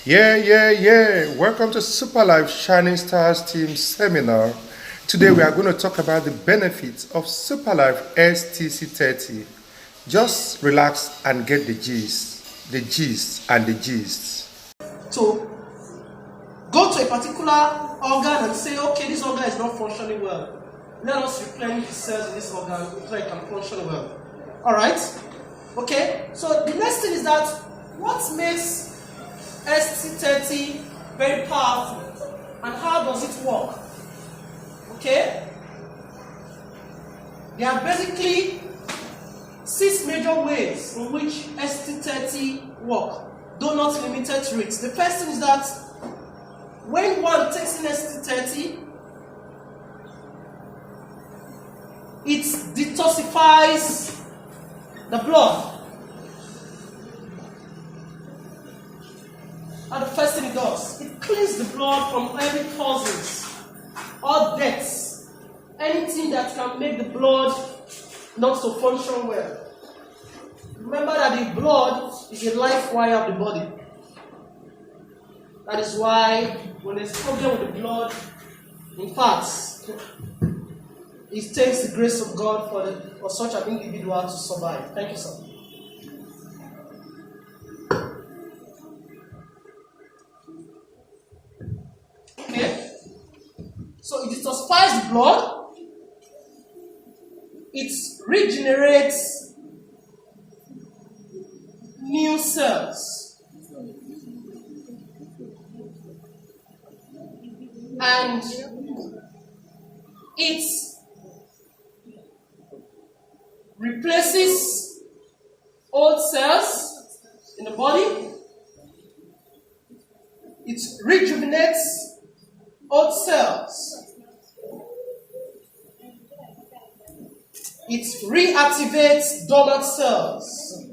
Yeah. Welcome to Super Life Shining Stars Team Seminar. Today we are going to talk about the benefits of Super Life STC30. Just relax and get the gist. The gist and the gist. To go to a particular organ and say, okay, this organ is not functioning well. Let us replenish the cells in this organ so it can function well. Alright? Okay? So the next thing is that what makes ST30 very powerful and how does it work? Okay? There are basically 6 major ways in which ST30 work, though not limited to it. The first thing is that when one takes in ST30, it detoxifies the blood. And the first thing it does, it cleans the blood from any toxins or deaths, anything that can make the blood not to function well. Remember that the blood is a life wire of the body. That is why when there's a problem with the blood, in fact, it takes the grace of God for such an individual to survive. Thank you, sir. Okay. So it detoxifies the blood. It regenerates new cells. And it replaces old cells in the body. It rejuvenates old cells. It reactivates dormant cells.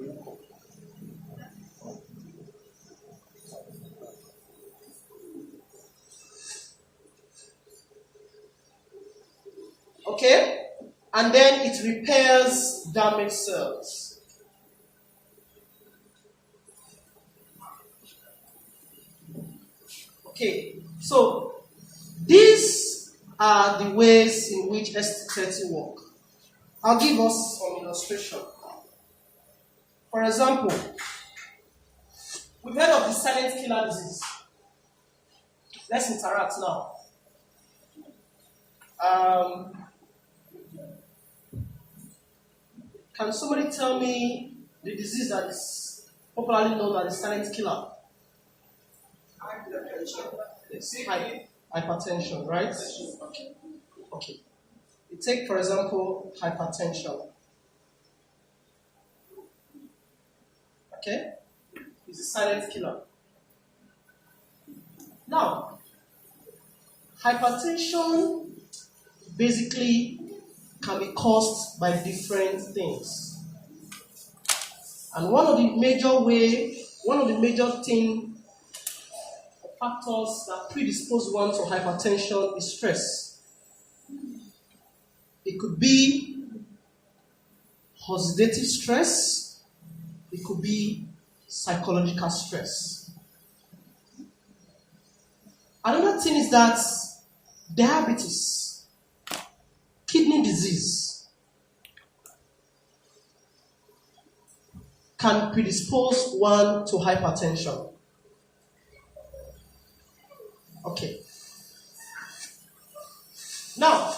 Okay? And then it repairs damaged cells. Okay, so these are the ways in which ST30 work. I'll give us some illustration. For example, we've heard of the silent killer disease. Let's interact now. Can somebody tell me the disease that is popularly known as the silent killer? It's hypertension, right? Okay. You take, for example, hypertension. Okay? It's a silent killer. Now, hypertension basically can be caused by different things. And one of the major factors that predispose one to hypertension is stress. It could be oxidative stress. It could be psychological stress. Another thing is that diabetes, kidney disease, can predispose one to hypertension. Okay. Now,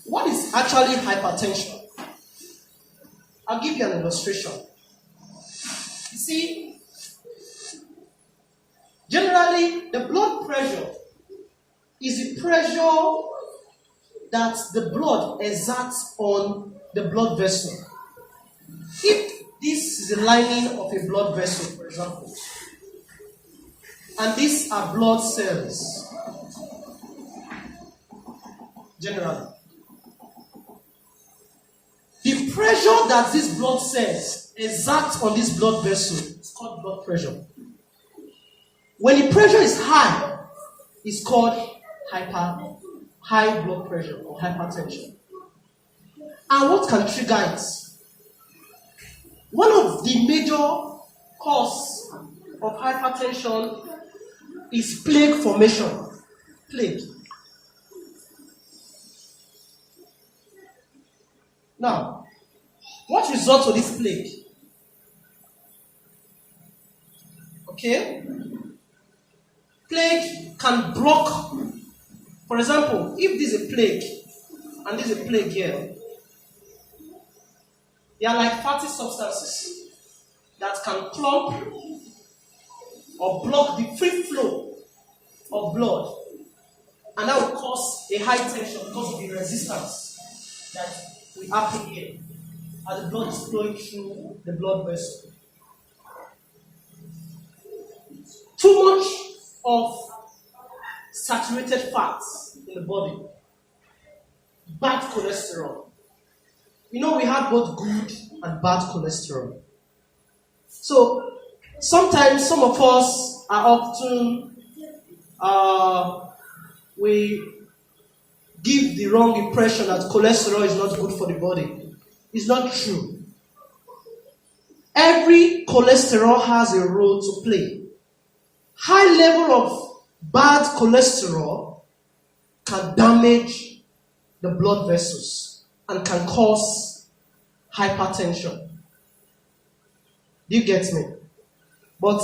what is actually hypertension? I'll give you an illustration. You see, generally, the blood pressure is the pressure that the blood exerts on the blood vessel. If this is the lining of a blood vessel, for example, and these are blood cells, generally, the pressure that these blood cells exert on this blood vessel is called blood pressure. When the pressure is high, it's called high blood pressure or hypertension. And what can trigger it? One of the major cause of hypertension is plaque formation. Plaque. Now, what results of this plaque? Okay? Plaque can block. For example, if this is a plaque and this is a plaque here, they are like fatty substances that can clump or block the free flow of blood, and that will cause a high tension because of the resistance that will happen here as the blood is flowing through the blood vessel. Too much of saturated fats in the body, bad cholesterol. You know, we have both good and bad cholesterol. So sometimes some of us are often we give the wrong impression that cholesterol is not good for the body. It's not true. Every cholesterol has a role to play. High level of bad cholesterol can damage the blood vessels and can cause hypertension. Do you get me? But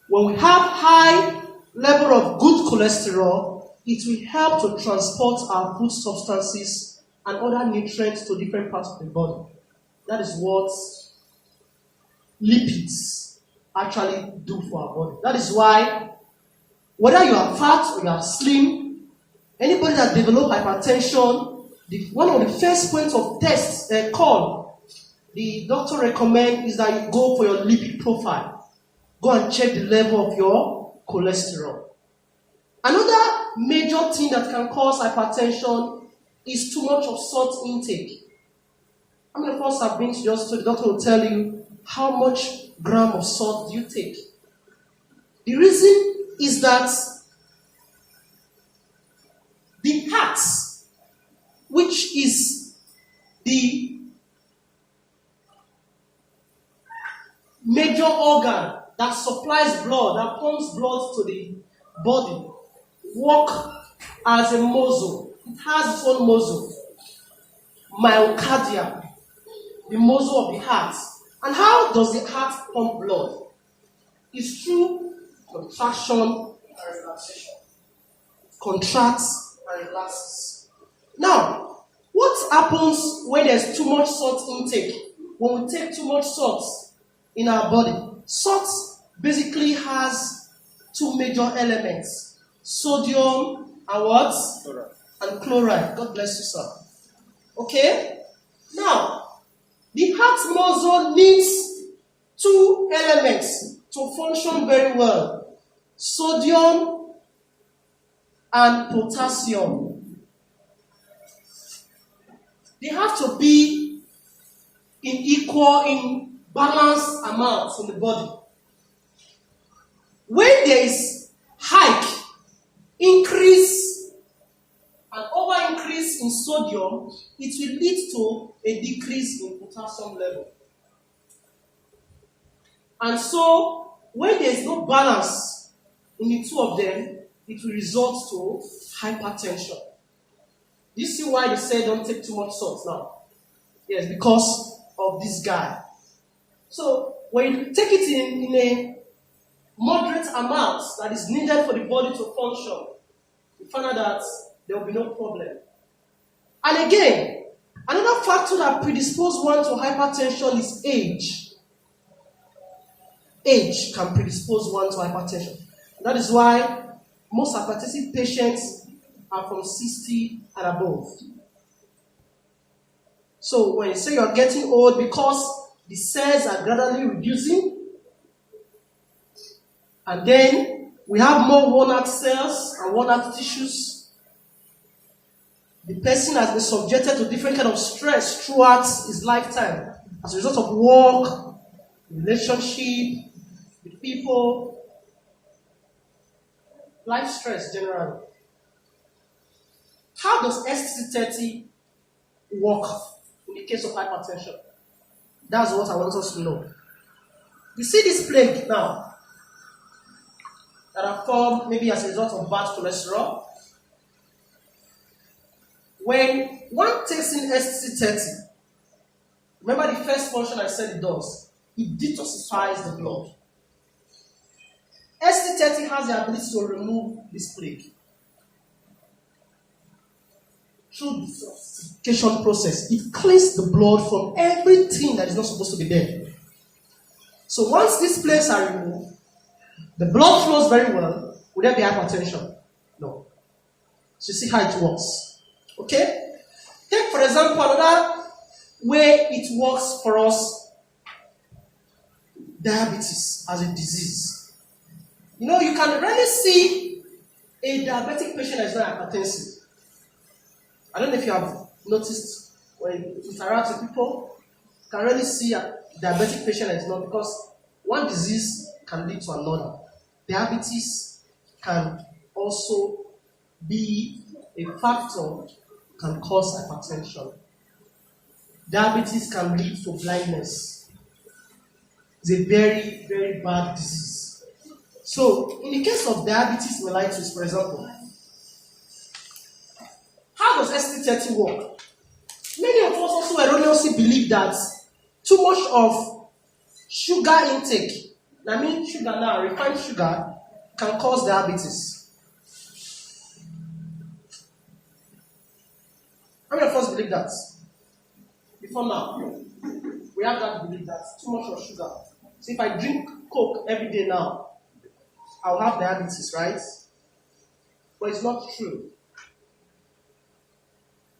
when we have high level of good cholesterol, it will help to transport our food substances and other nutrients to different parts of the body. That is what lipids actually do for our body. That is why, whether you are fat or you are slim, anybody that develops hypertension, one of the first points of test call the doctor recommends is that you go for your lipid profile. Go and check the level of your cholesterol. Another major thing that can cause hypertension is too much of salt intake. How many of us have been to your store? The doctor will tell you how much gram of salt do you take. The reason is that the heart, which is the major organ that supplies blood, that pumps blood to the body, work as a muscle. It has its own muscle. Myocardium, the muscle of the heart. And how does the heart pump blood? It's through contraction and relaxation. Contracts and relaxes. Now, what happens when there's too much salt intake? When we take too much salt in our body? Salt basically has two major elements. Sodium and what? Chloride. And chloride. God bless you, sir. Okay? Now, the heart muscle needs two elements to function very well. Sodium and potassium. They have to be in balanced amounts in the body. When there is hike, increase, and over increase in sodium, it will lead to a decrease in potassium level. And so, when there is no balance in the two of them, it will result to hypertension. You see why they say don't take too much salt now? Yes, because of this guy. So, when you take it in a moderate amount that is needed for the body to function, you find out that there will be no problem. And again, another factor that predisposes one to hypertension is age. Age can predispose one to hypertension. And that is why most hypertensive patients are from 60 and above. So when you say you are getting old, because the cells are gradually reducing, and then we have more worn-out cells and worn-out tissues. The person has been subjected to different kind of stress throughout his lifetime as a result of work, relationship with people, life stress generally. How does STC-30 work in the case of hypertension? That's what I want us to know. You see this plague now. that are formed maybe as a result of bad cholesterol. When one takes in STC30, remember the first function I said it does, it detoxifies the blood. ST30 has the ability to remove this plague. Through the detoxification process, it cleans the blood from everything that is not supposed to be there. So once these plagues are removed, the blood flows very well. Would there be hypertension? No. So you see how it works. Okay? Take, for example, another way it works for us, diabetes as a disease. You know, you can rarely see a diabetic patient that is not hypertensive. I don't know if you have noticed when you interact with people, you can rarely see a diabetic patient that is not, because one disease can lead to another. Diabetes can also be a factor, can cause hypertension. Diabetes can lead to blindness. It's a very, very bad disease. So, in the case of diabetes mellitus, for example, how does ST30 work? Many of us also erroneously believe that too much of sugar intake, I mean sugar now, refined sugar, can cause diabetes. How many of us believe that? Before now, we have that belief that too much of sugar. So if I drink Coke every day now, I'll have diabetes, right? But it's not true.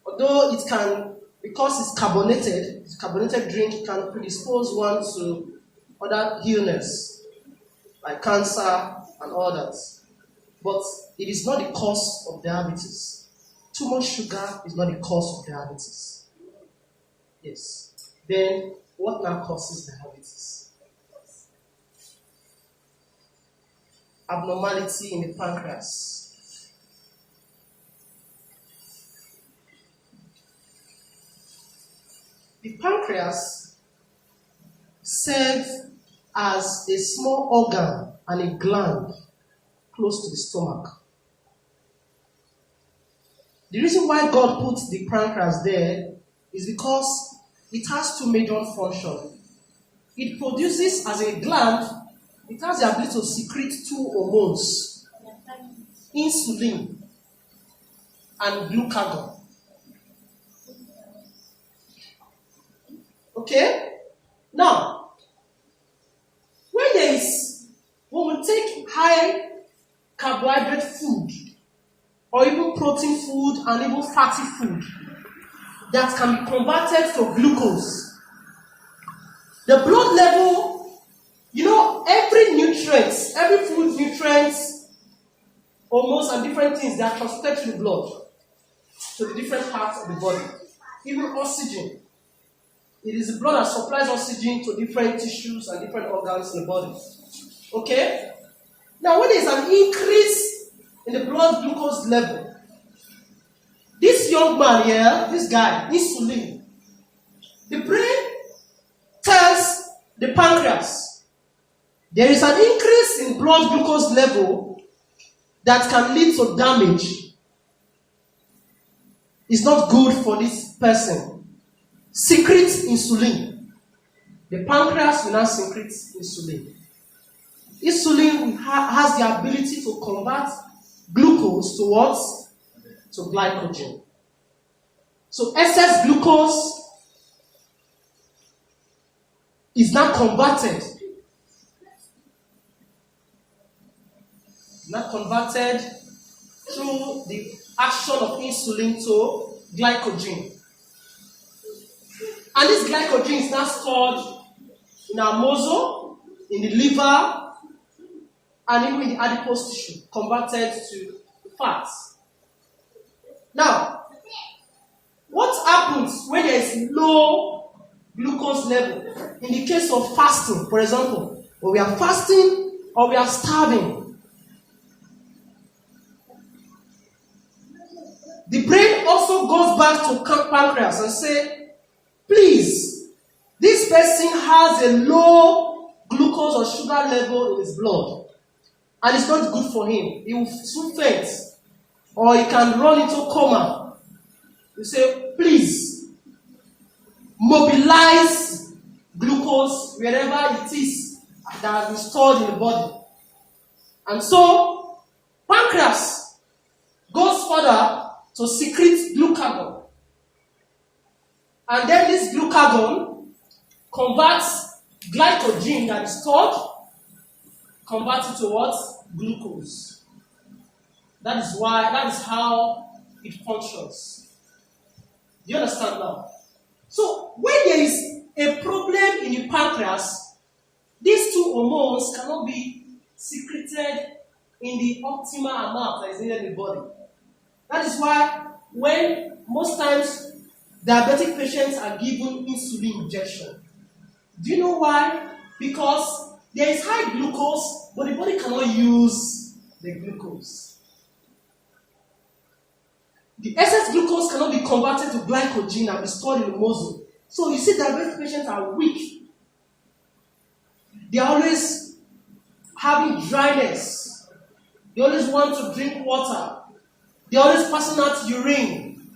Although it can, because it's carbonated drink, it can predispose one to other illness, like cancer and all that. But it is not the cause of diabetes. Too much sugar is not the cause of diabetes. Yes. Then, what now causes diabetes? Abnormality in the pancreas. The pancreas serves as a small organ and a gland close to the stomach. The reason why God put the pancreas there is because it has two major functions. It produces, as a gland, it has the ability to secrete two hormones, insulin and glucagon. Okay? Now, when we take high carbohydrate food, or even protein food and even fatty food, that can be converted to glucose, the blood level, you know, every nutrient, every food nutrients, hormones and different things, they are transferred to the blood, to the different parts of the body. Even oxygen. It is the blood that supplies oxygen to different tissues and different organs in the body. Okay? Now, when there is an increase in the blood glucose level, this young man here, this guy, insulin, the brain tells the pancreas there is an increase in blood glucose level that can lead to damage. It's not good for this person. Secrete insulin. The pancreas will now secrete insulin. Insulin has the ability to convert glucose to what? To glycogen. So excess glucose is now converted. Through the action of insulin to glycogen. And this glycogen is now stored in our muscle, in the liver, and even in the adipose tissue, converted to fats. Now, what happens when there is low glucose level? In the case of fasting, for example, when we are fasting or we are starving, the brain also goes back to pancreas and say, please, this person has a low glucose or sugar level in his blood. and it's not good for him. He will soon faint, or he can run into coma. You say, please mobilize glucose wherever it is that has been stored in the body. And so, pancreas goes further to secrete glucagon. And then this glucagon converts glycogen that is stored, converts it to what? Glucose. That is how it functions. Do you understand now? So, when there is a problem in the pancreas, these two hormones cannot be secreted in the optimal amount that is needed in the body. That is why when most times diabetic patients are given insulin injection. Do you know why? Because there is high glucose, but the body cannot use the glucose. The excess glucose cannot be converted to glycogen and be stored in the muscle. So you see diabetic patients are weak. They are always having dryness. They always want to drink water. They are always passing out urine.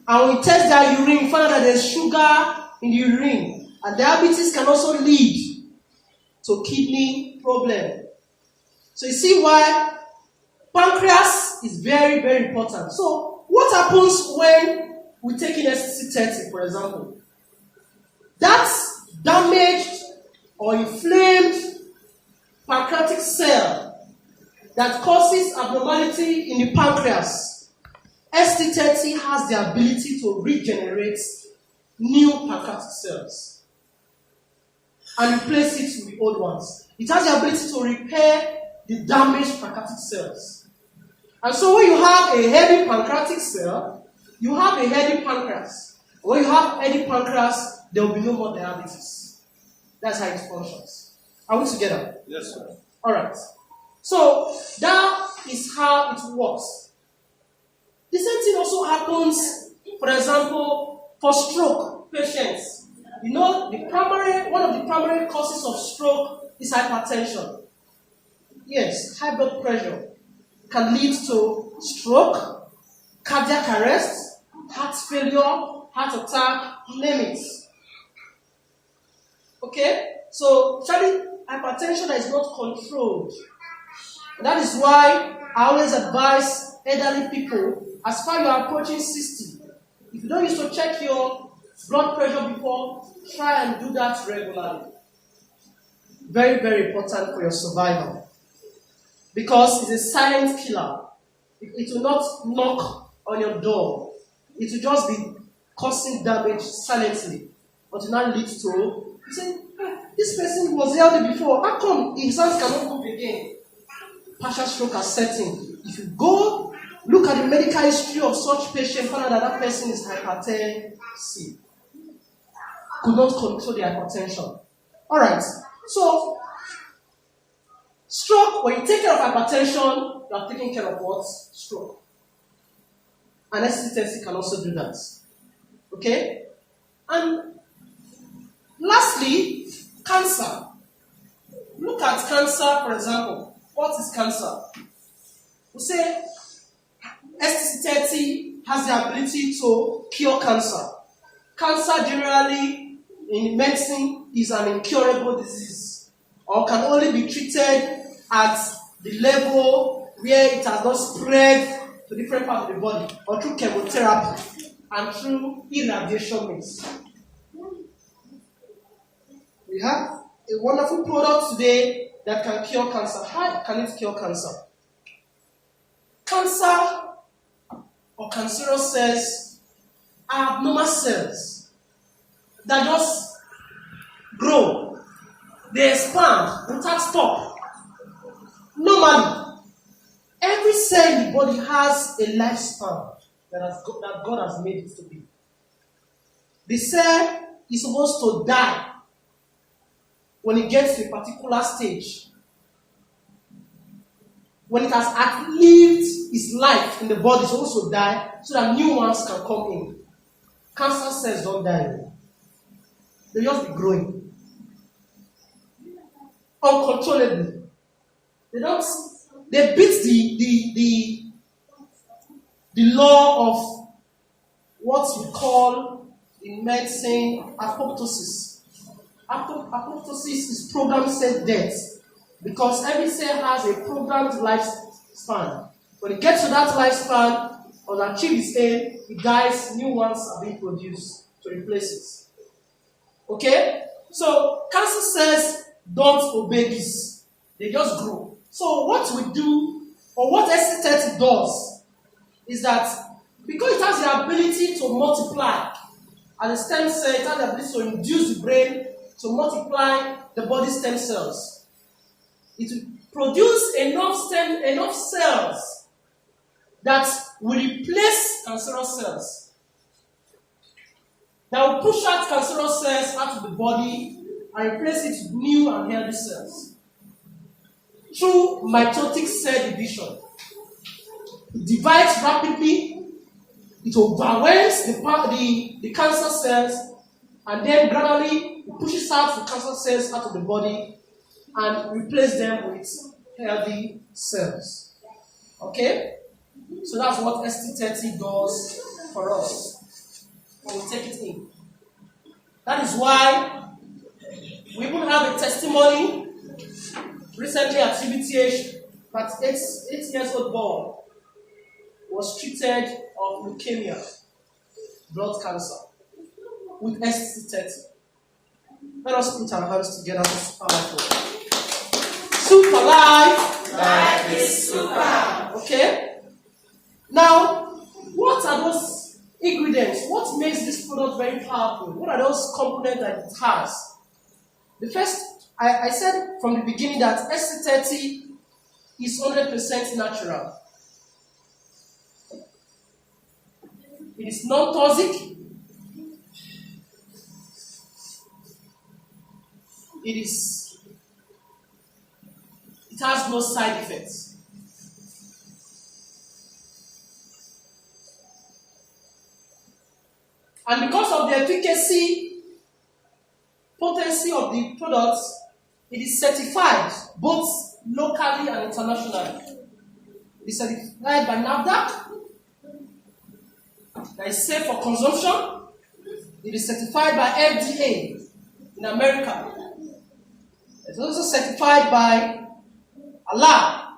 And when we test their urine, we find out that there's sugar in the urine. And diabetes can also lead to kidney problem. So you see why pancreas is very, very important. So what happens when we take in STC-30, for example? That's damaged or inflamed pancreatic cell that causes abnormality in the pancreas. ST30 has the ability to regenerate new pancreatic cells and replace it with the old ones. It has the ability to repair the damaged pancreatic cells. And so when you have a healthy pancreatic cell, you have a healthy pancreas. When you have healthy pancreas, there will be no more diabetes. That's how it functions. Are we together? Yes, sir. All right. So that is how it works. The same thing also happens, for example, for stroke patients. You know, one of the primary causes of stroke is hypertension. Yes, high blood pressure can lead to stroke, cardiac arrest, heart failure, heart attack, name it. Okay? So, actually, hypertension that is not controlled. And that is why I always advise elderly people, as far as you are approaching 60, if you don't used to check your blood pressure before, try and do that regularly. Very, very important for your survival. Because it's a silent killer. It will not knock on your door. It will just be causing damage silently. But it now leads to, you say, this person was healthy before. How come his hands cannot move again? Partial stroke are setting. If you go look at the medical history of such patient, find out that person is hypertensive. Could not control the hypertension. Alright. So, stroke, when you take care of hypertension, you are taking care of what? Stroke. And ST30 can also do that. Okay? And lastly, cancer. Look at cancer, for example. What is cancer? We say STC-30 has the ability to cure cancer. Cancer generally in medicine is an incurable disease or can only be treated at the level where it has not spread to different parts of the body or through chemotherapy and through irradiation means. We have a wonderful product today that can cure cancer. How can it cure cancer? Cancer or cancerous cells are abnormal cells that just grow. They expand without stop. Normally, every cell in the body has a lifespan that God has made it to be. The cell is supposed to die when it gets to a particular stage. When it has outlived its life in the body, it's supposed to die so that new ones can come in. Cancer cells don't die. They just be growing uncontrollably. They beat the law of what we call in medicine apoptosis. Apoptosis is programmed cell death because every cell has a programmed lifespan. When it gets to that lifespan or achieve its aim, it dies, new ones are being produced to replace it. Okay? So cancer cells don't obey this. They just grow. So what we do, or what ST30 does, is that because it has the ability to multiply, and the stem cell, it has the ability to induce the brain to multiply the body stem cells. It will produce enough cells that will replace cancerous cells. That will push out cancerous cells out of the body and replace it with new and healthy cells. Through mitotic cell division. It divides rapidly, it overwhelms the cancer cells, and then gradually it pushes out the cancer cells out of the body and replace them with healthy cells. Okay? So that's what ST30 does for us when we take it in. That is why we even have a testimony recently at CBTH that 8 years old boy was treated of leukemia, blood cancer, with ST30. Let us put our hands together. This powerful. Super life. Life is super. Okay? Now, what are those ingredients? What makes this product very powerful? What are those components that it has? The first, I said from the beginning that ST30 is 100% natural. It is non-toxic. It has no side effects. And because of the efficacy, potency of the products, it is certified both locally and internationally. It is certified by NAFDAC. That is safe for consumption. It is certified by FDA in America. It's also certified by Allah.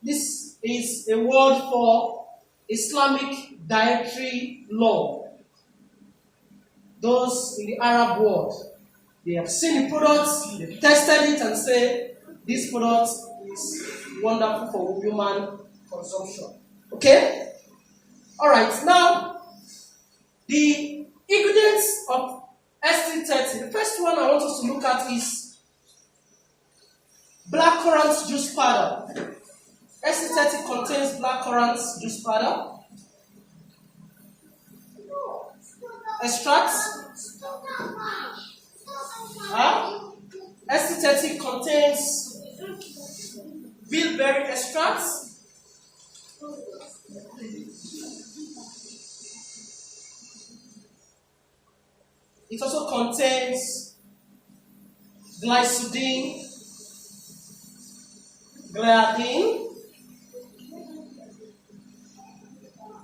This is a word for Islamic dietary law. Those in the Arab world, they have seen the products, they've tested it and say this product is wonderful for human consumption. Okay? Alright, now the ingredients of ST30. The first one I want us to look at is blackcurrant juice powder. ST30 contains blackcurrant juice powder, extracts. ST30 contains bilberry extracts. It also contains glycine, gliadin,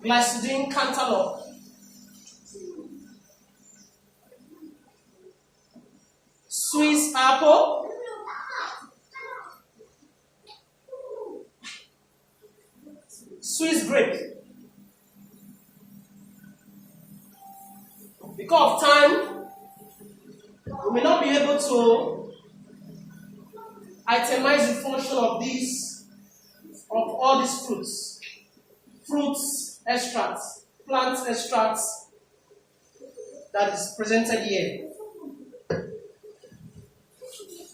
glycine cantaloupe, Swiss apple, Swiss grape. Because of time, we may not be able to itemize the function of all these fruits extracts, plant extracts that is presented here.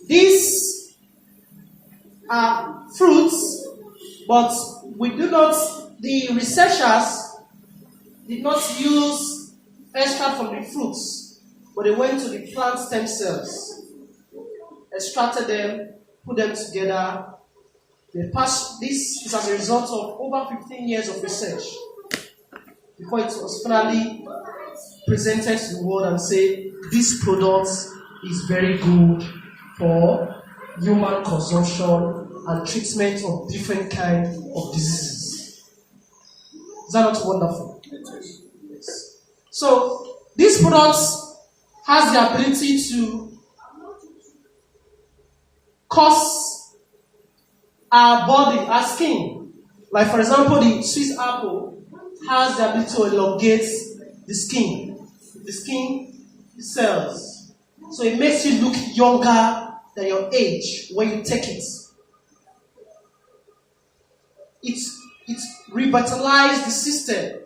These are fruits, but the researchers did not use extract from the fruits, but they went to the plant stem cells, extracted them, put them together. This is as a result of over 15 years of research before it was finally presented to the world and say this product is very good for human consumption and treatment of different kinds of diseases. Is that not wonderful? Yes. So these products has the ability to cause our body, our skin. Like for example, the Swiss apple has the ability to elongate the skin cells. So it makes you look younger than your age when you take it. It revitalizes the system.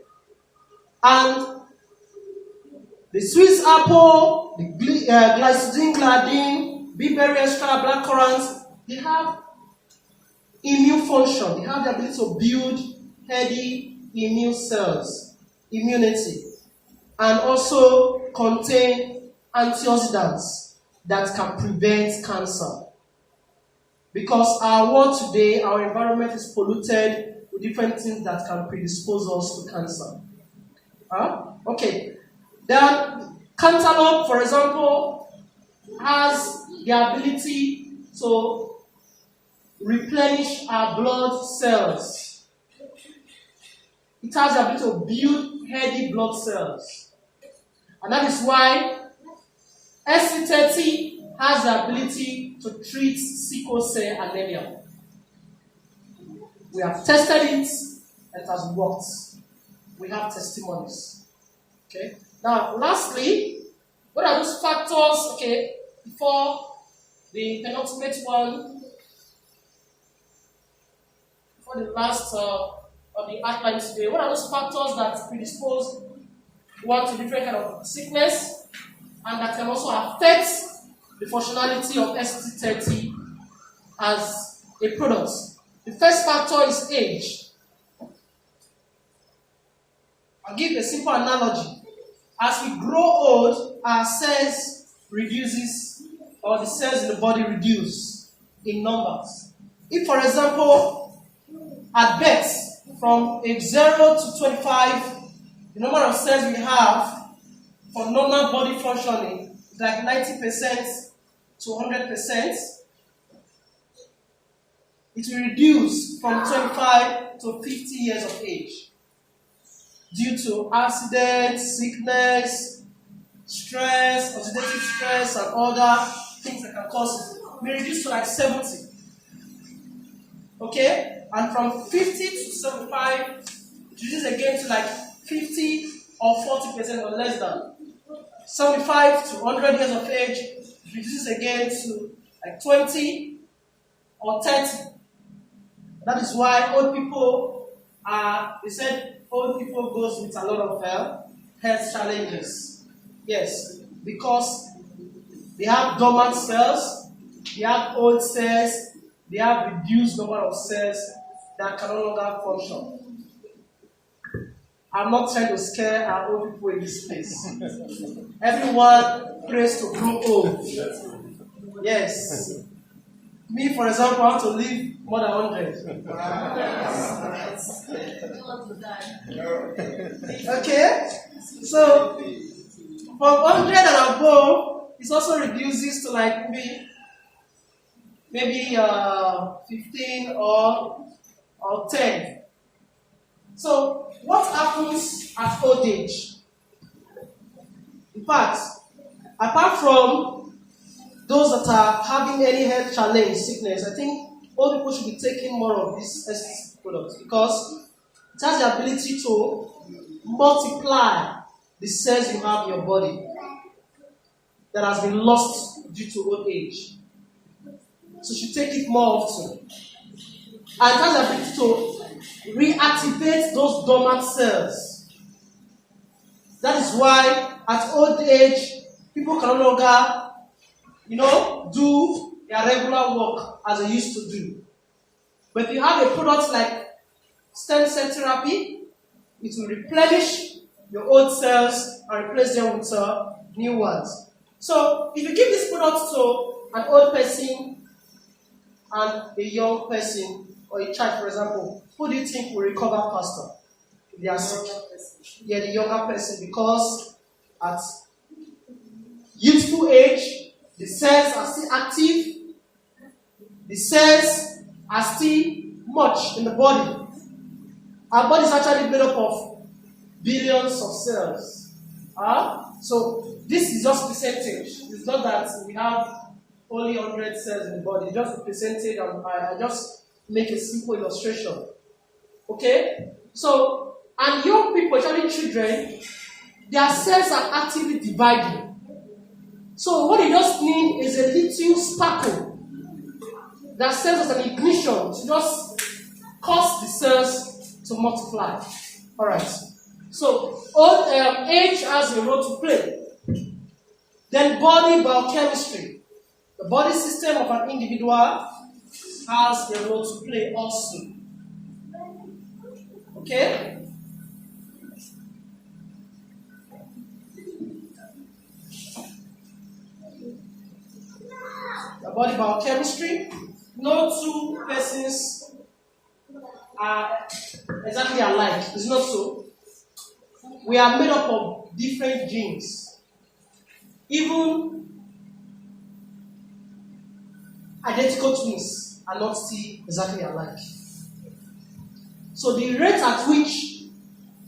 And the Swiss apple, the glycine, gladine, beeberry extra, blackcurrant, they have immune function. They have the ability to build healthy immune cells, immunity, and also contain antioxidants that can prevent cancer. Because our world today, our environment is polluted with different things that can predispose us to cancer. Okay. Then cantaloupe, for example, has the ability to replenish our blood cells. It has the ability to build healthy blood cells. And that is why SC30 has the ability to treat sickle cell anemia. We have tested it and it has worked. We have testimonies. Okay. Now, lastly, what are those factors? Okay, before the penultimate one, for the last of the outline today, what are those factors that predispose one to different kind of sickness and that can also affect the functionality of SC30 as a product? The first factor is age. I'll give a simple analogy. As we grow old, our cells reduces, or the cells in the body reduce in numbers. If, for example, at birth, from age 0 to 25, the number of cells we have for normal body functioning is like 90% to 100%. It will reduce from 25 to 50 years of age due to accidents, sickness, stress, oxidative stress, and other things that can cause it. May reduce to like 70. Okay? And from 50 to 75, it reduces again to like 50 or 40% or less than. 75 to 100 years of age, it reduces again to like 20 or 30. That is why old people they said old people goes with a lot of health challenges. Yes, because they have dormant cells, they have old cells, they have reduced number of cells that can no longer function. I'm not trying to scare our old people in this place. Everyone prays to grow old. Yes. Me, for example, I want to live more than 100. Okay? So, from 100 and above, it also reduces to like maybe 15 or 10. So, what happens at old age? In fact, apart from those that are having any health challenge, sickness, I think old people should be taking more of these products because it has the ability to multiply the cells you have in your body that has been lost due to old age. So you should take it more often. And it has the ability to reactivate those dormant cells. That is why at old age, people can no longer do their regular work as they used to do. But if you have a product like stem cell therapy, it will replenish your old cells and replace them with new ones. So if you give this product to an old person and a young person, or a child, for example, who do you think will recover faster if they are sick? Yeah, the younger person, because at youthful age, the cells are still active. The cells are still much in the body. Our body is actually made up of billions of cells. So this is just percentage. It's not that we have only 100 cells in the body. It's just a percentage. I just make a simple illustration. Okay? So, and young people, especially children, their cells are actively dividing. So what you just need is a little sparkle that serves as an ignition to just cause the cells to multiply. Alright. So age has a role to play. Then body biochemistry. The body system of an individual has a role to play also. Okay? The body biochemistry. No two persons are exactly alike. It's not so. We are made up of different genes. Even identical twins are not still exactly alike. So the rate at which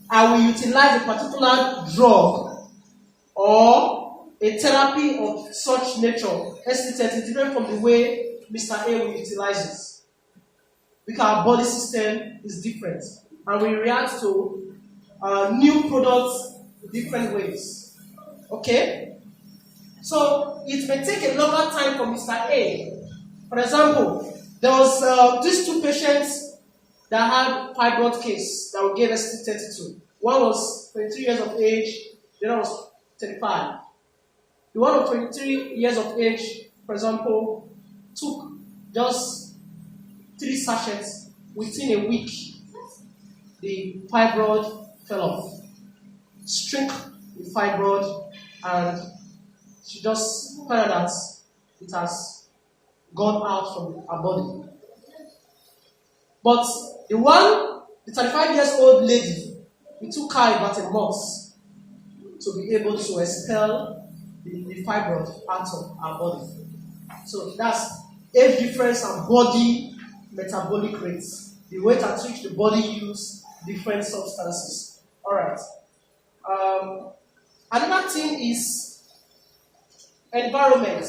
I will utilize a particular drug or a therapy of such nature ST30 is different from the way Mr. A will utilize it. Because our body system is different and we react to new products different ways. Okay? So it may take a longer time for Mr. A. For example, there was these two patients that had fibroid case that we gave ST30 to. One was 23 years of age, the other was 35. The one of 23 years of age, for example, took just 3 sachets. Within a week, the fibroid fell off. Shrink the fibroid, and she just found out that it has gone out from her body. But the 35 years old lady, it took her about a month to be able to expel the fibroid out of her body. So that's age difference and body metabolic rates. The rate at which the body uses different substances. Alright. Another thing is environment.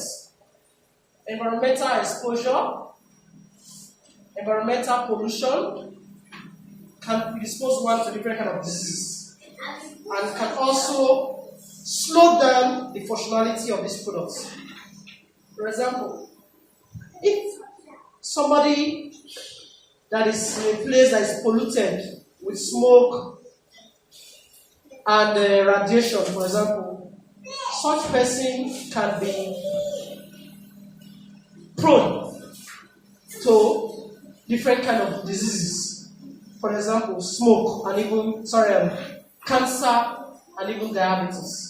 Environmental exposure, environmental pollution can predispose one to different kind of diseases and can also slow down the functionality of these products. For example, if somebody that is in a place that is polluted with smoke and radiation, for example, such person can be prone to different kind of diseases. For example, smoke and even cancer and even diabetes.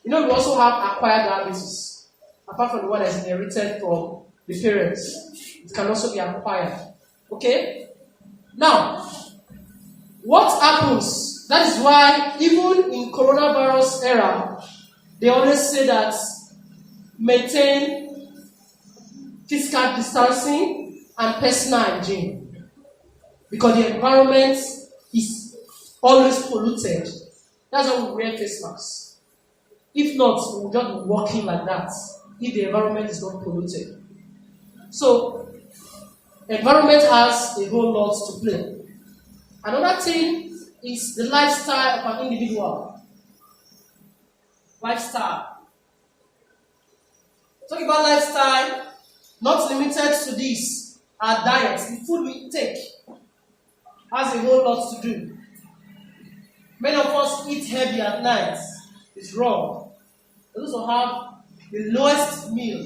We also have acquired diabetes. Apart from the one that is inherited from the parents, it can also be acquired. Okay? Now, what happens? That is why even in coronavirus era, they always say that maintain physical distancing and personal hygiene. Because the environment is always polluted. That's why we wear face masks. If not, we will just be walking like that if the environment is not polluted. So, environment has a whole lot to play. Another thing is the lifestyle of an individual. Lifestyle. Talking about lifestyle, not limited to this, our diet, the food we take, has a whole lot to do. Many of us eat heavy at night. It's wrong. We also have the lowest meal,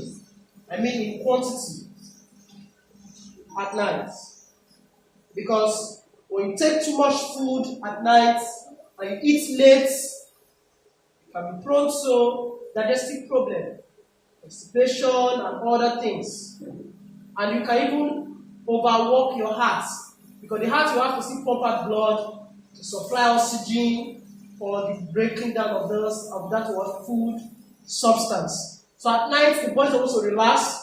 in quantity, at night. Because when you take too much food at night and you eat late, you can be prone to digestive problem, constipation and other things. And you can even overwork your heart. Because the heart will have to still pump out blood to supply oxygen for the breaking down of that food substance. So at night, the body is also relaxed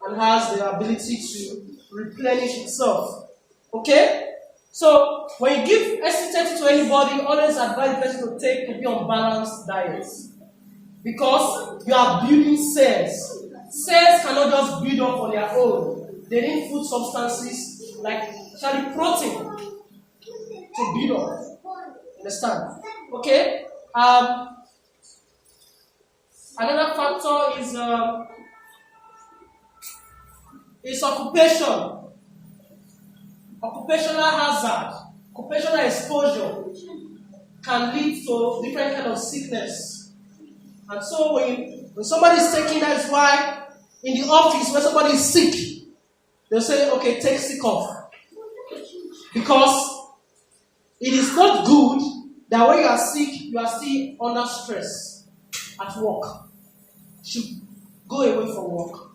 and has the ability to replenish itself. Okay? So when you give ST30 to anybody, always advise the person to be on balanced diets. Because you are building cells. Cells cannot just build up on their own. They need food substances like actually protein to build up. Understand? Okay? Another factor is occupation. Occupational hazard, occupational exposure can lead to different kind of sickness. And so when somebody is taking, that's why in the office when somebody is sick, they'll say, okay, take sick off. Because it is not good that when you are sick, you are still under stress at work. You should go away from work.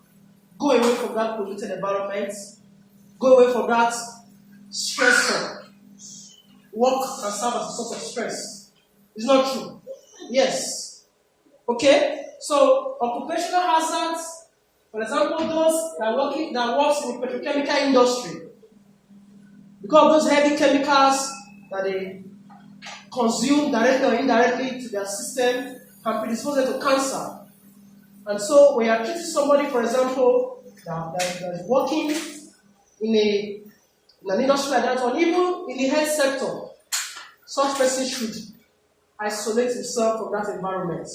Go away from that polluted environment. Go away from that stressful. Work can serve as a source of stress. It's not true. Yes. Okay? So, occupational hazards, for example, those that works in the petrochemical industry, because of those heavy chemicals that they consume directly or indirectly to their system can predispose them to cancer. And so, when you are treating somebody, for example, that is working in an industry like that, or even in the health sector, such person should isolate himself from that environment,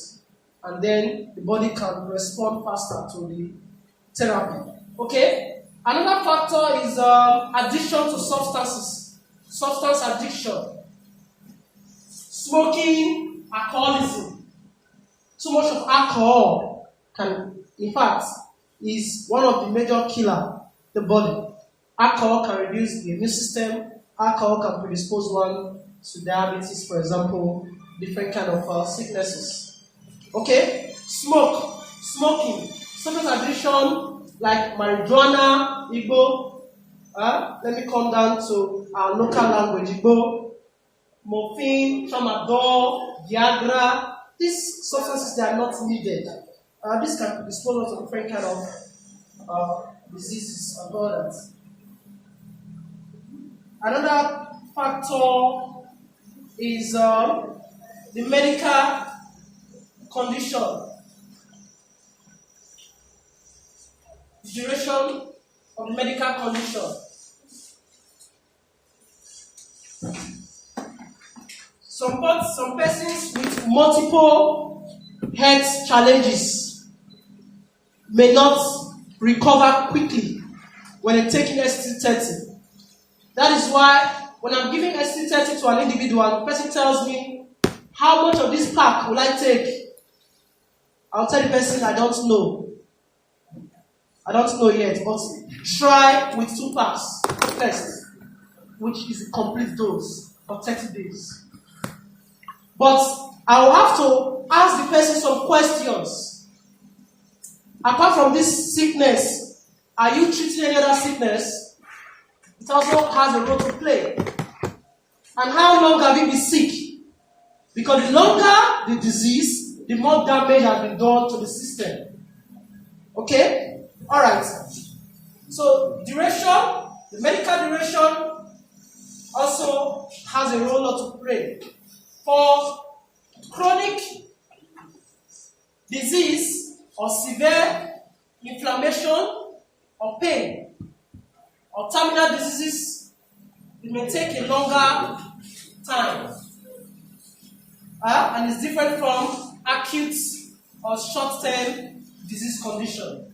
and then the body can respond faster to the therapy. Okay? Another factor is addiction to substances, substance addiction, smoking, alcoholism. Too much of alcohol can, in fact, is one of the major killers the body. Alcohol can reduce the immune system. Alcohol can predispose one to diabetes, for example, different kind of sicknesses. Okay? Smoking, substance addiction like marijuana, Igbo. Let me come down to our local language, Igbo. Morphine, tramadol, Viagra. These substances, they are not needed. This can predispose us to different kind of diseases and all that. Another factor is the medical condition. The duration of the medical condition. Some persons with multiple health challenges may not recover quickly when they're taking ST30. That is why when I'm giving ST30 to an individual, the person tells me, how much of this pack will I take? I'll tell the person, I don't know. I don't know yet, but try with 2 packs first, which is a complete dose for 30 days. But I will have to ask the person some questions. Apart from this sickness, are you treating any other sickness? It also has a role to play. And how long have you been sick? Because the longer the disease, the more damage has been done to the system. Okay? Alright. So, duration, the medical duration also has a role to play. For chronic disease or severe inflammation or pain or terminal diseases, it may take a longer time. And it's different from acute or short-term disease condition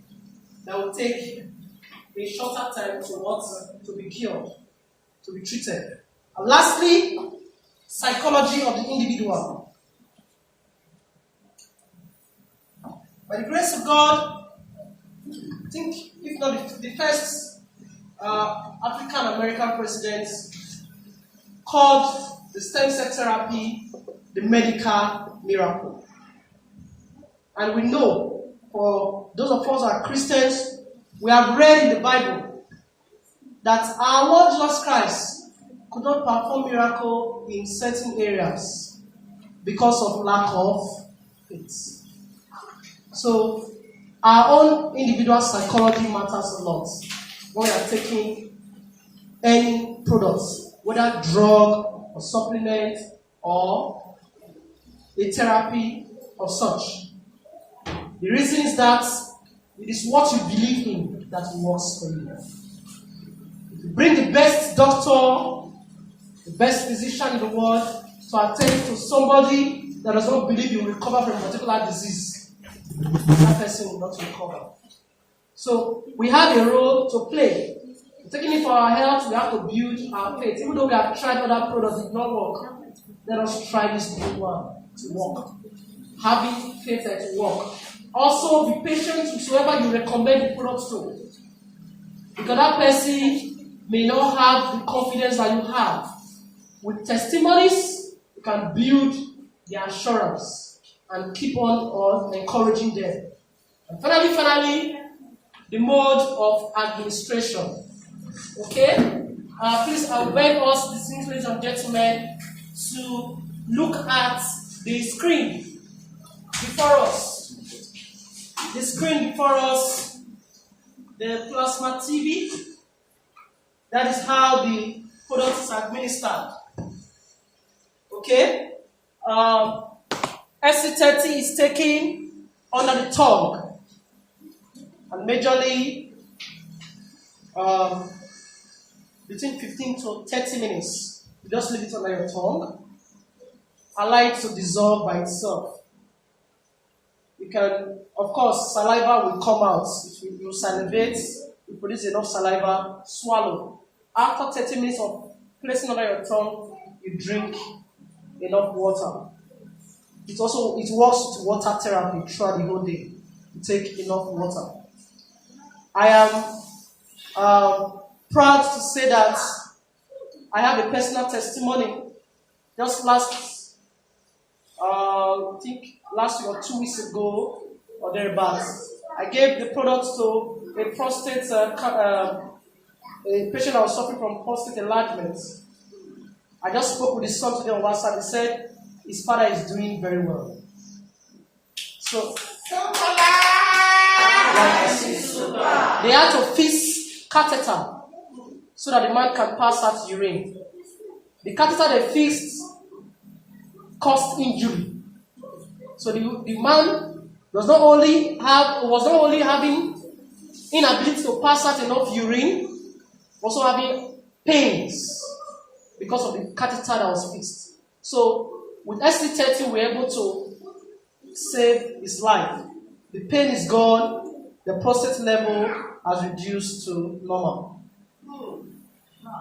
that will take a shorter time to be cured, to be treated. And lastly, psychology of the individual. By the grace of God, I think, if not the first African American president called the stem cell therapy the medical miracle. And we know, for those of us who are Christians, we have read in the Bible that our Lord Jesus Christ could not perform miracle in certain areas because of lack of faith. So, our own individual psychology matters a lot when you are taking any products, whether drug or supplement or a therapy or such. The reason is that it is what you believe in that works for you. If you bring the best doctor, the best physician in the world to attend to somebody that does not believe you will recover from a particular disease, that person will not recover. So we have a role to play. Taking it for our health, we have to build our faith. Even though we have tried other products, it did not work. Let us try this new one to work. Having faith that it work. Also, be patient with whoever you recommend the product to. Because that person may not have the confidence that you have. With testimonies, you can build the assurance and keep on encouraging them. And finally, the mode of administration. Okay? Please, I beg us, distinguished ladies and gentlemen, to look at the screen before us. The screen before us, the plasma TV. That is how the product is administered. Okay? SC30 is taken under the tongue. And majorly between 15 to 30 minutes. You just leave it under your tongue. Allow it to dissolve by itself. You can, of course, saliva will come out. If you salivate, you produce enough saliva, swallow. After 30 minutes of placing under your tongue, you drink enough water. It works with water therapy throughout the whole day. You take enough water. I am proud to say that I have a personal testimony. Just I think last week or 2 weeks ago or thereabouts, I gave the product to a prostate, a patient that was suffering from prostate enlargement. I just spoke with his son today on WhatsApp. He said his father is doing very well. So they had to fix catheter so that the man can pass out urine. The catheter they fixed caused injury. So the man was not only having inability to pass out enough urine, also having pains because of the catheter that was fixed. So with SC30, we're able to save his life. The pain is gone, the prostate level has reduced to normal.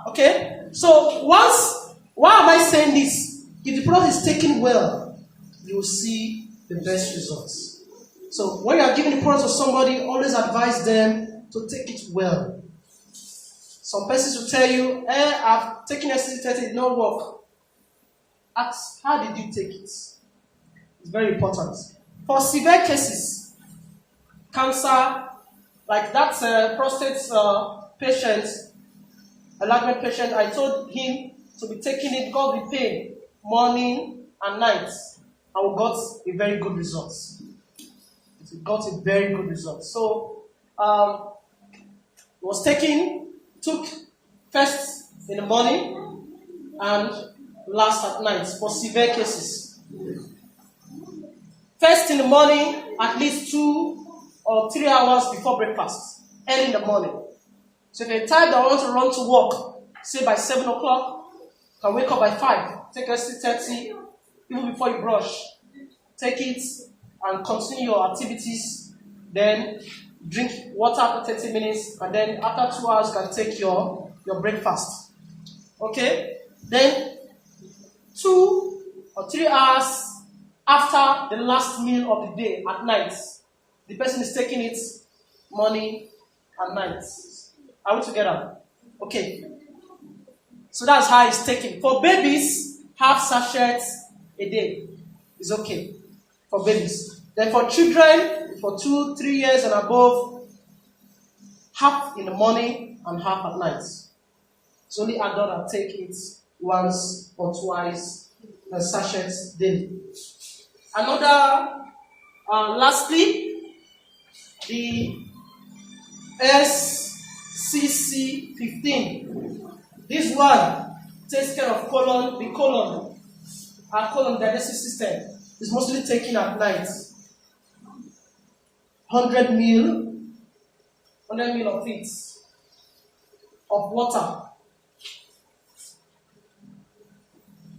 Okay? So why am I saying this? If the product is taken well, you will see the best results. So when you are giving the product to somebody, always advise them to take it well. Some persons will tell you, I've taken SC30, it did not work. Ask, how did you take it? It's very important. For severe cases, cancer, like that prostate patient, enlargement patient, I told him to be taking it because of the pain, morning and night. And we got a very good result. We got a very good result. So, it was took first in the morning and last at night for severe cases. First in the morning, at least 2 or 3 hours before breakfast, early in the morning. So if you're a type that wants to run to work, say by 7 o'clock, you can wake up by 5, take SC30, even before you brush. Take it and continue your activities, then drink water after 30 minutes, and then after 2 hours, you can take your breakfast. Okay? Then 2 or 3 hours after the last meal of the day at night, the person is taking it morning and night. Are we together? Okay. So that's how it's taken. For babies, half sachets a day is okay. For babies. Then for children, for 2, 3 years and above, half in the morning and half at night. It's only adults that take it once or twice sachets daily. Lastly, the SCC15. This one takes care of the colon. Our colon digestive system is mostly taken at night. 100 ml of it, of water,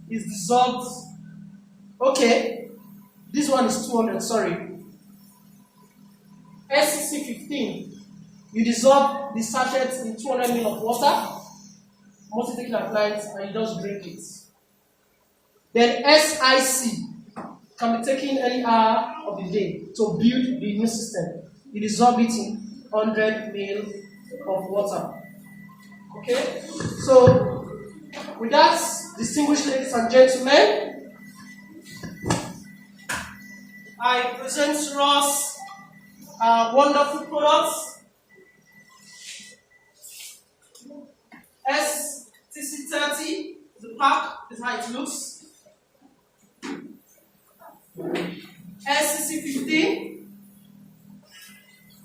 is dissolved. Okay, this one is 200, sorry. SCC15, you dissolve the sachet in 200 ml of water, mostly taken at night, and you just drink it. Then SIC can be taken any hour of the day to build the immune system. You dissolve it in 100 ml of water. Okay? So, with that, distinguished ladies and gentlemen, I present to us our wonderful products. STC30, the pack, is how it looks. SCC15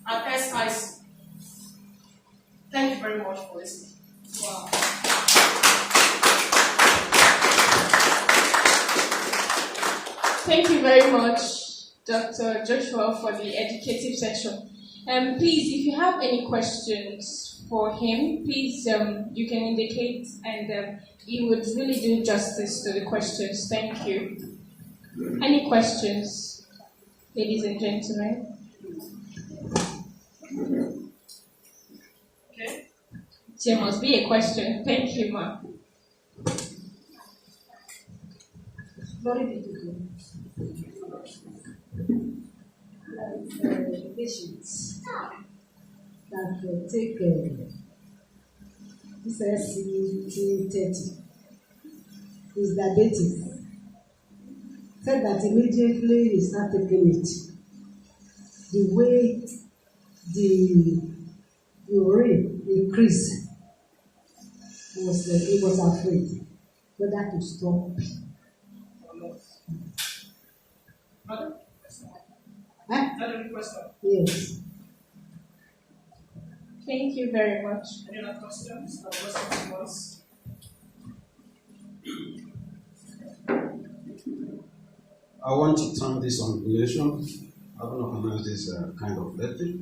and SIC. Thank you very much for listening. Wow. Thank you very much, Dr. Joshua, for the educative section. Please, if you have any questions for him, please you can indicate, and he would really do justice to the questions. Thank you. Any questions, ladies and gentlemen? Okay. There must be a question. Thank you, ma. Glory be to God. Patients that take this SC30 is diabetic. Said that immediately you start taking it, the weight, the urine increased. He was afraid whether to stop. Yes. Thank you very much. Any other questions? I want to turn this on relation. I don't organize this kind of birthday.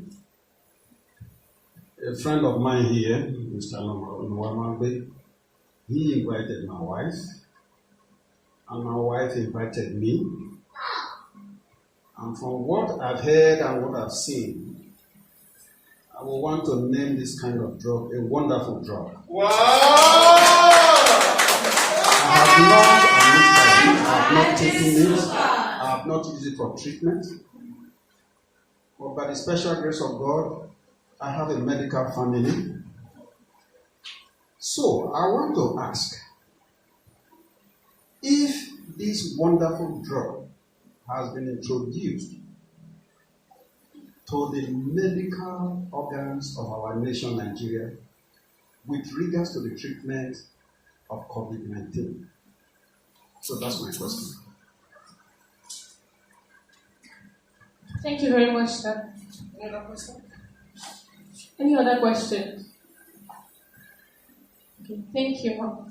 A friend of mine here, Mr. Nwamabe, he invited my wife, and my wife invited me. And from what I've heard and what I've seen, I will want to name this kind of drug a wonderful drug. Wow! I have not taken it, I have not used it for treatment. But by the special grace of God, I have a medical family. So I want to ask, if this wonderful drug has been introduced to the medical organs of our nation, Nigeria, with regards to the treatment of COVID-19. So that's my question. Thank you very much, sir. Any other question? Any other questions? Okay, thank you, ma'am.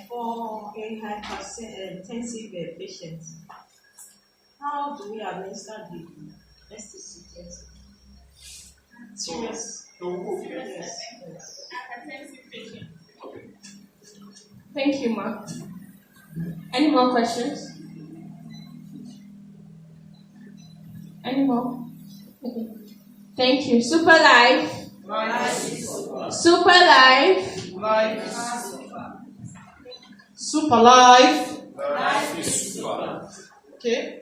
For a hypertensive patient, how do we administer the STC30? Serious. Yes. Thank you, ma'am. Any more questions? Any more? Okay. Thank you. Super Life. Super Life. Super Life. Life is super. Okay.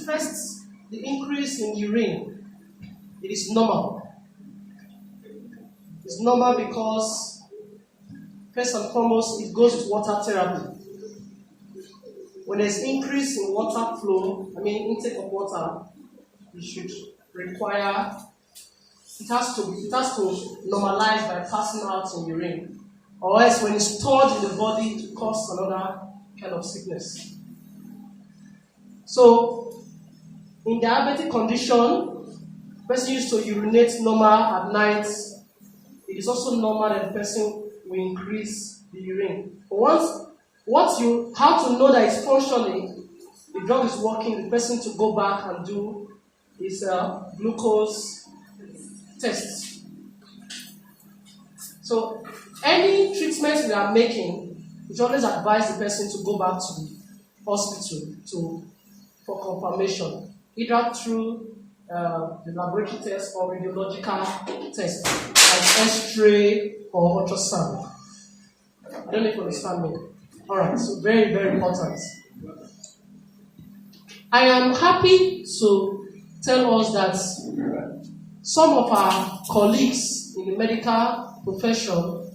First, the increase in urine. It is normal. It's normal because, first and foremost, it goes with water therapy. When there's increase in water flow, intake of water, it should require, it has to normalize by passing out in urine. Or else when it's stored in the body, it causes another kind of sickness. So, In diabetic condition, person used to urinate normal at night. It is also normal that the person will increase the urine. But how to know that it's functioning, the drug is working, the person to go back and do his glucose tests. So any treatment we are making, we always advise the person to go back to the hospital for confirmation, either through the laboratory test or radiological test, like X-ray or ultrasound. I don't know if you understand me. Alright, so very, very important. I am happy to tell us that some of our colleagues in the medical profession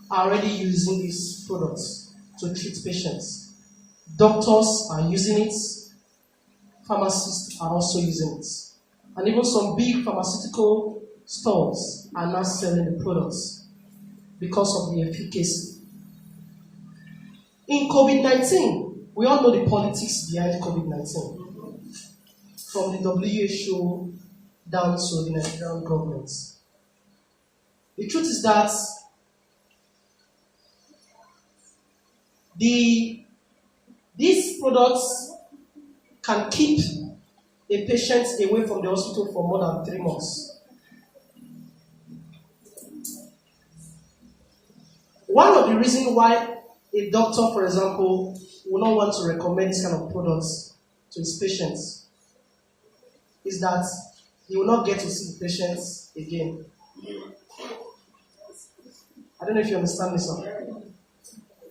are already using these products to treat patients. Doctors are using it, pharmacists are also using it. And even some big pharmaceutical stores are now selling the products because of the efficacy. In COVID-19, we all know the politics behind COVID-19, from the WHO down to the Nigerian government. The truth is that these products can keep a patient away from the hospital for more than 3 months. One of the reasons why a doctor, for example, will not want to recommend this kind of products to his patients is that he will not get to see the patients again. I don't know if you understand me, sir.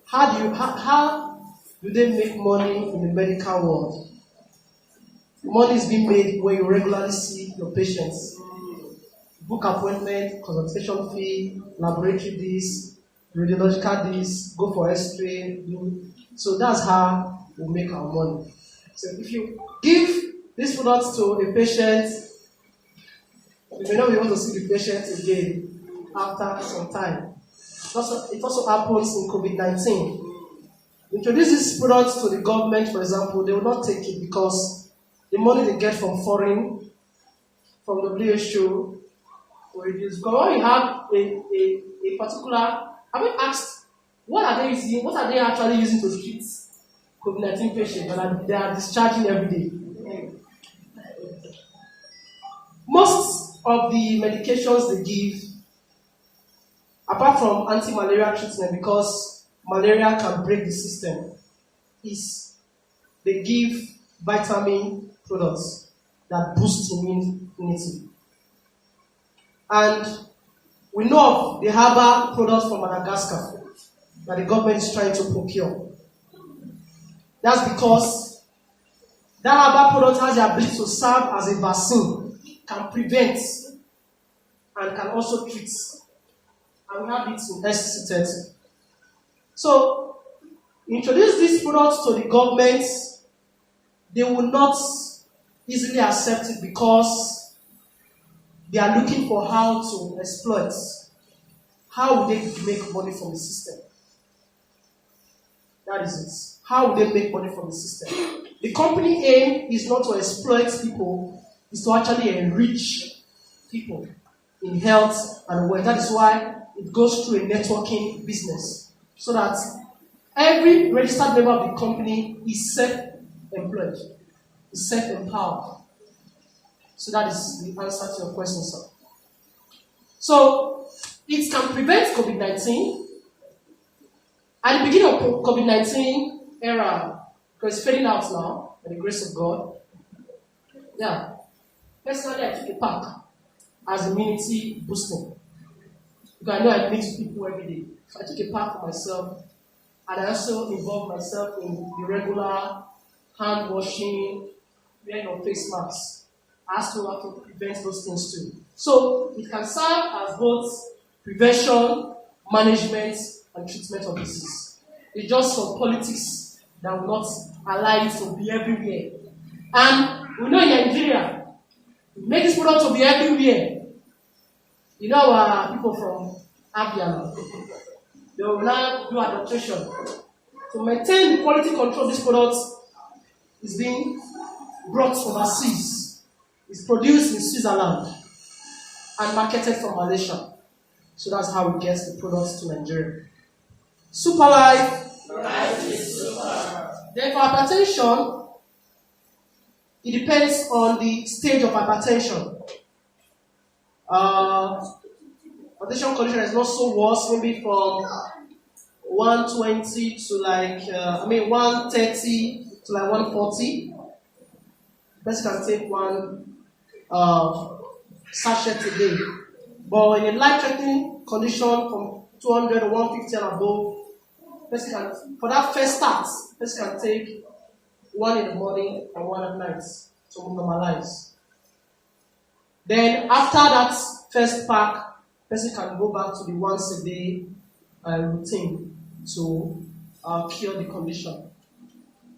How do they make money in the medical world? Money is being made when you regularly see your patients. Book appointment, consultation fee, laboratory this, radiological this, go for X-ray. So that's how we make our money. So if you give these products to a patient, you may not be able to see the patient again after some time. It also happens in COVID-19. Introduce these products to the government, for example, they will not take it because the money they get from foreign, from WHO, will reduce. Because when you have a particular, have you asked, what are they using? What are they actually using to treat COVID-19 patients that they are discharging every day? Most of the medications they give, apart from anti-malaria treatment, because malaria can break the system, is they give vitamin products that boost immunity. And we know of the herbal products from Madagascar that the government is trying to procure. That's because that herbal product has the ability to serve as a vaccine, can prevent, and can also treat. And we have it in STC30. So, introduce these products to the government, they will not easily accept it because they are looking for how to exploit. How will they make money from the system? That is it. How will they make money from the system? The company aim is not to exploit people, is to actually enrich people in health and wealth. That is why it goes through a networking business, so that every registered member of the company is self-employed, is self-empowered. So that is the answer to your question, sir. So it can prevent COVID-19. At the beginning of COVID-19 era, because it's fading out now, by the grace of God. Yeah. Personally, I took a pack as immunity boosting. Because I know I meet people every day. So I took a pack for myself. And I also involved myself in the regular hand washing, wearing of face masks. I also have to prevent those things too. So it can serve as both prevention, management, and treatment of disease. It's just some politics that will not allow it to be everywhere. And we know in Nigeria, we make this product to be everywhere. You know our people from Abia, they will now do adaptation. To maintain the quality control of this product is being brought overseas. It's produced in Switzerland and marketed from Malaysia. So that's how it gets the products to Nigeria. Superlife. Then for hypertension, it depends on the stage of hypertension. Hypertension condition is not so worse, maybe from 120 to 130 to 140. Person can take one sachet a day. But in a life-threatening condition from 200 or 150 and above, person can, for that first start, person can take one in the morning and one at night to normalize. Then after that first pack, person can go back to the once a day routine to cure the condition.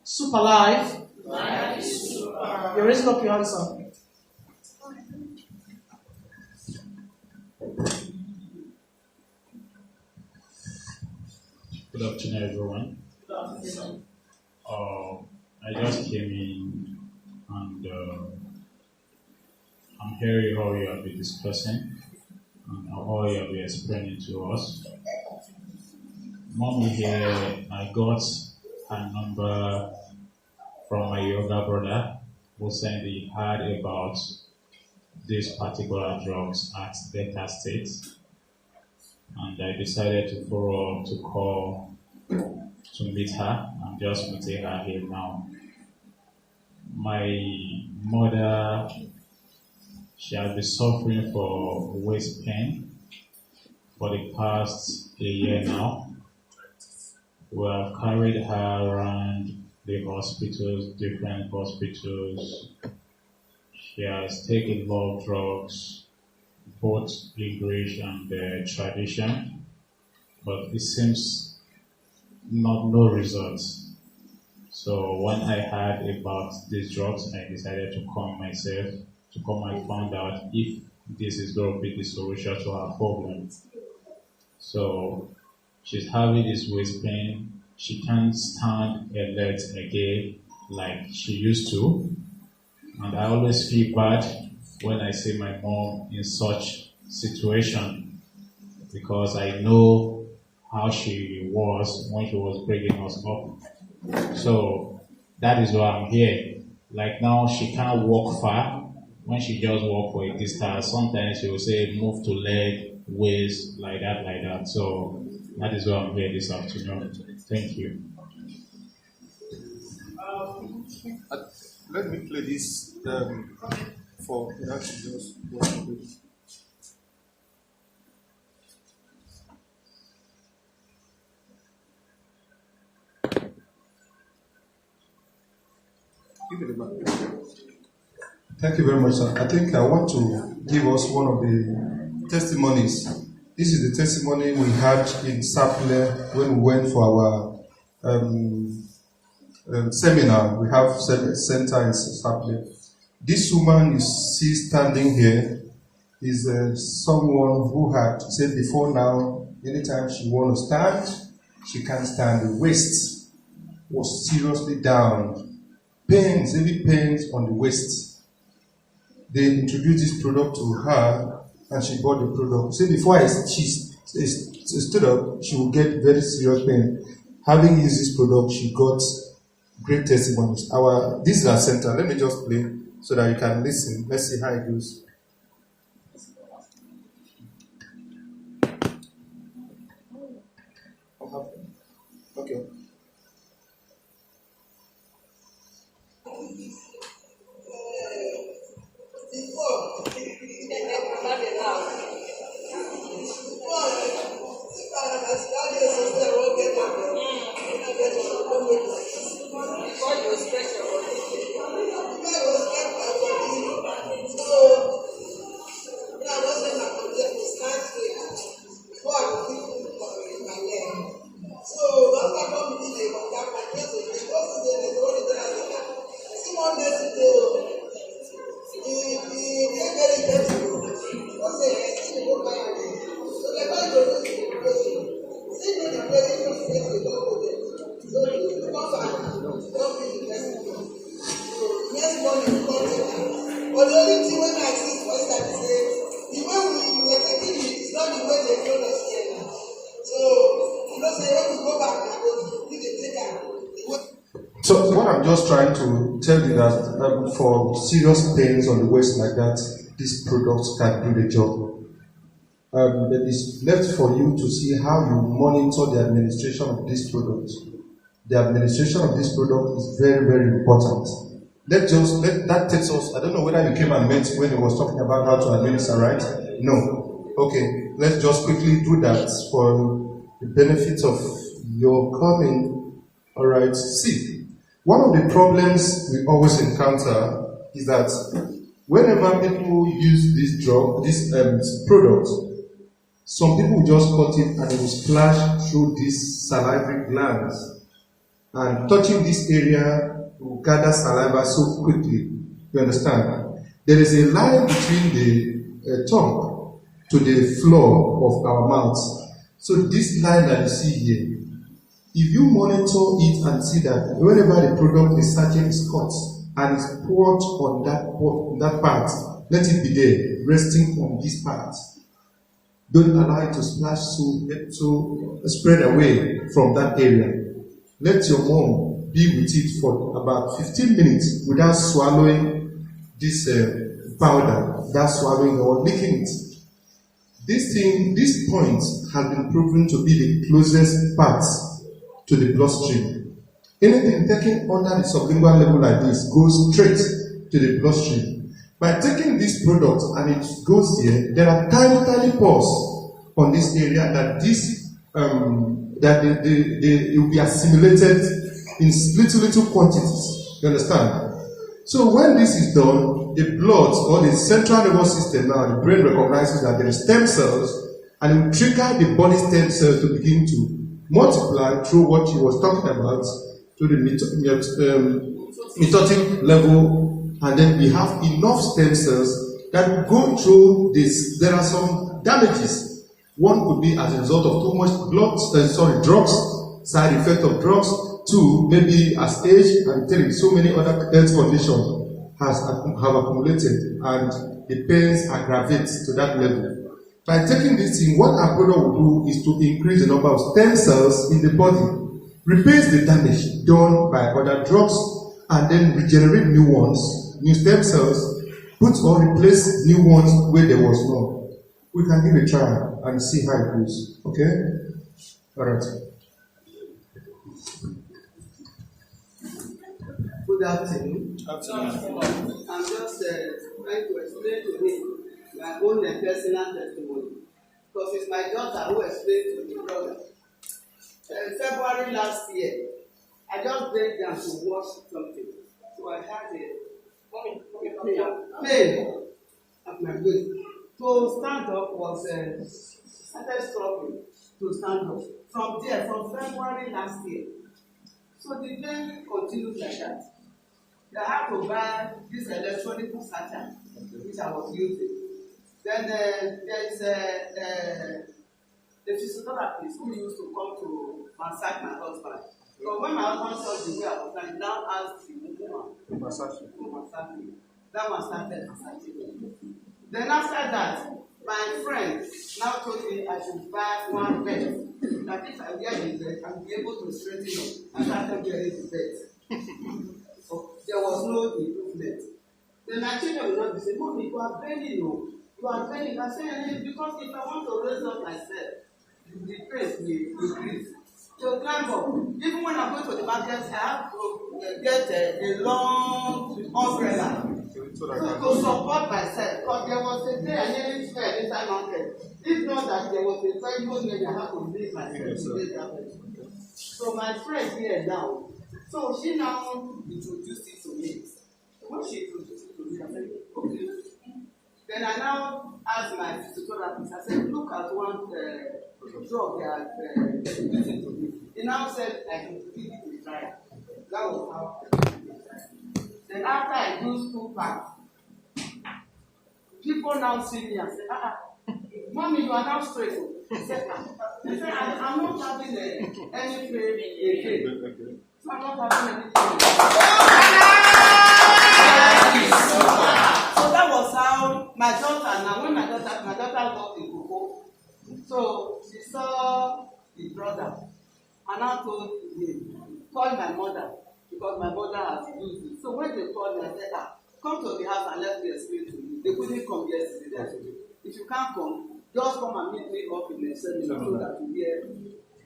Superlife. Life is super. You're raising up your answer. Good afternoon, everyone. I just came in and I'm hearing how you have been discussing and how you have been explaining to us. Mommy here, I got a number from my younger brother who said he heard about these particular drugs at Delta State. And I decided to follow up to call to meet her. I'm just meeting her here now. My mother, she has been suffering for waist pain for the past a year now. We have carried her around the hospitals, different hospitals. She has taken a lot of drugs, both English and tradition, but it seems no results. So when I heard about these drugs, I decided to come myself to come and find out if this is going to be the solution to her problem. So she's having this waist pain. She can't stand alert again like she used to. And I always feel bad when I see my mom in such situation because I know how she was when she was bringing us up. So that is why I'm here. Like now she can't walk far. When she just walk for a distance, sometimes she will say move to leg, waist, like that. So that is why I'm here this afternoon. Thank you. Let me play this for that to just watch it. Give it back. Thank you very much, sir. I think I want to give us one of the testimonies. This is the testimony we had in Saple when we went for our seminar. We have center in Saple. This woman you see standing here is someone who had said before now, anytime she want to stand, she can't stand. The waist was seriously down. Pains, heavy pains on the waist. They introduced this product to her and she bought the product. Say before she stood up, she would get very serious pain. Having used this product, she got great testimonies. This is our center. Let me just play so that you can listen. Let's see how it goes. Okay. I'm just trying to tell you that for serious pains on the waist like that, this product can do the job. It is left for you to see how you monitor the administration of this product. The administration of this product is very, very important. That takes us, I don't know whether you came and met when he was talking about how to administer, right? No. Okay, let's just quickly do that for the benefit of your coming. All right, see, one of the problems we always encounter is that whenever people use this product, some people just cut it and it will splash through these salivary glands. And touching this area will gather saliva so quickly. You understand? There is a line between the tongue to the floor of our mouths. So this line that you see here, if you monitor it and see that wherever the product is searching its cut and is poured on that part, let it be there, resting on this part. Don't allow it to splash so spread away from that area. Let your mom be with it for about 15 minutes without swallowing this powder, without swallowing or licking it. This point has been proven to be the closest part to the bloodstream. Anything taken under the sublingual level like this goes straight to the bloodstream. By taking this product and it goes there are tiny pores on this area that it will be assimilated in little quantities. You understand? So when this is done, the blood or the central nervous system now, the brain recognizes that there are stem cells and it will trigger the body stem cells to begin to multiply through what he was talking about, to the mitotic level. And then we have enough stem cells that will go through this. There are some damages. One could be as a result of too much drugs, side effect of drugs. Two, maybe as age, and three, so many other health conditions have accumulated and the pains aggravate to that level. By taking this thing, what our product will do is to increase the number of stem cells in the body, repairs the damage done by other drugs, and then regenerate new ones, new stem cells, put or replace new ones where there was none. We can give a try and see how it goes. Okay? All right. Good afternoon. I'm just trying to explain to me my own personal testimony. Because it's my daughter who explained to the brother. February last year, I just went down to watch something. So I had a pain at my waist. To stand up was started struggling to stand up. From February last year. So the pain continued like that. I had to buy this electronic sachet which I was using. Then there is the physiotherapist who used to come to massage my husband. So when my husband saw the way I was lying down, asked the woman to massage me. That one started massaging me. Then after that, my friend now told me I should buy one bed. That if I wear the bed, I'll be able to straighten up. I started wearing the bed. So there was no improvement. Then my children will not be saying, Mommy, you are bending, no. You are bending. I say, because if I want to raise up myself, the pace will increase. So climb up. Even when I go to the market, I have to get a long umbrella to support myself. Because there was a day I nearly fell inside mountain. If not that there was a very good day I have to leave myself. So my friend here now, so she now introduced it to me. When she introduced it to me, I said, okay. Then I now asked my physiotherapist, I said, look at one drug they are using to me. He now said, I can give it a try. That was how I did it. Then after I used 2 packs, people now see me and say, Mommy, you are now straight. I said, I'm not having any pain again. So I'm not having any pain. So that was how my daughter, now when my daughter got in Coco, so she saw the brother and I told him, call my mother. because my mother has used it. So when they called me, I said, come to the house and let me explain to you. They couldn't come yesterday. They said, if you can't come, just come and meet me up in the seminar so that you hear.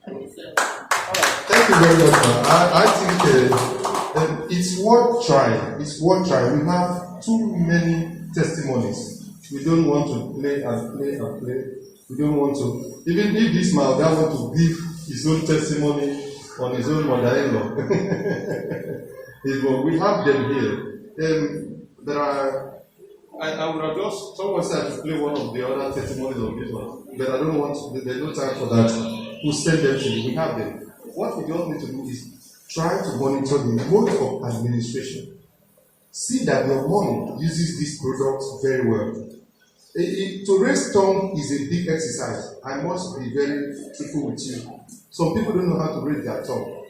Thank you very much, man. I think it's worth trying. It's worth trying. We have too many testimonies. We don't want to play and play and play. We don't want to. Even if this man that want to give his own testimony on his own mother-in-law. We have them here. There are. I would have just someone said to play one of the other testimonies of this one, but I don't want. There's no time for that. We'll send them to you. We have them. What we just need to do is try to monitor the mode of administration. See that your money uses these products very well. To raise tongue is a big exercise. I must be very truthful with you. Some people don't know how to raise their tongue.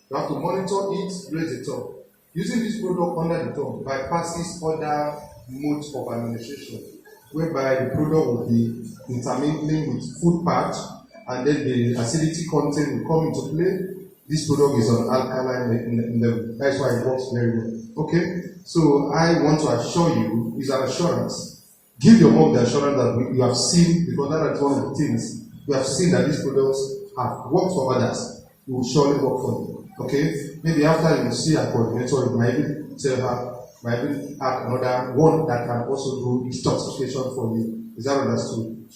You have to monitor it, raise the tongue. Using this product under the tongue bypasses other modes of administration, whereby the product will be intermingling with food part, and then the acidity content will come into play. This product is on alkaline level. That's why it works very well. Okay? So I want to assure you, it's an assurance. Give your mom the assurance that you have seen, because that is one of the things. You have seen that these products have worked for others. It will surely work for you. Okay? Maybe after you see a coordinator, you might even tell her, might even add another one that can also do detoxification for you. Is that understood?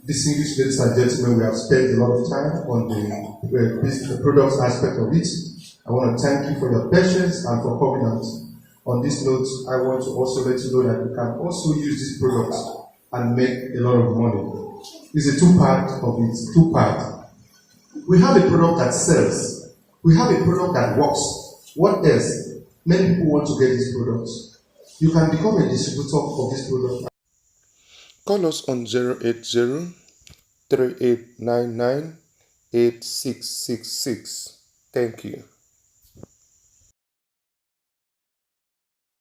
Distinguished ladies and gentlemen, we have spent a lot of time on the products aspect of it. I want to thank you for your patience and for coming out. On this note, I want to also let you know that you can also use these products and make a lot of money. It's a two-part of it, two-part. We have a product that sells. We have a product that works. What else? Many people want to get these products. You can become a distributor of this product. Call us on 080 3899 8666. Thank you.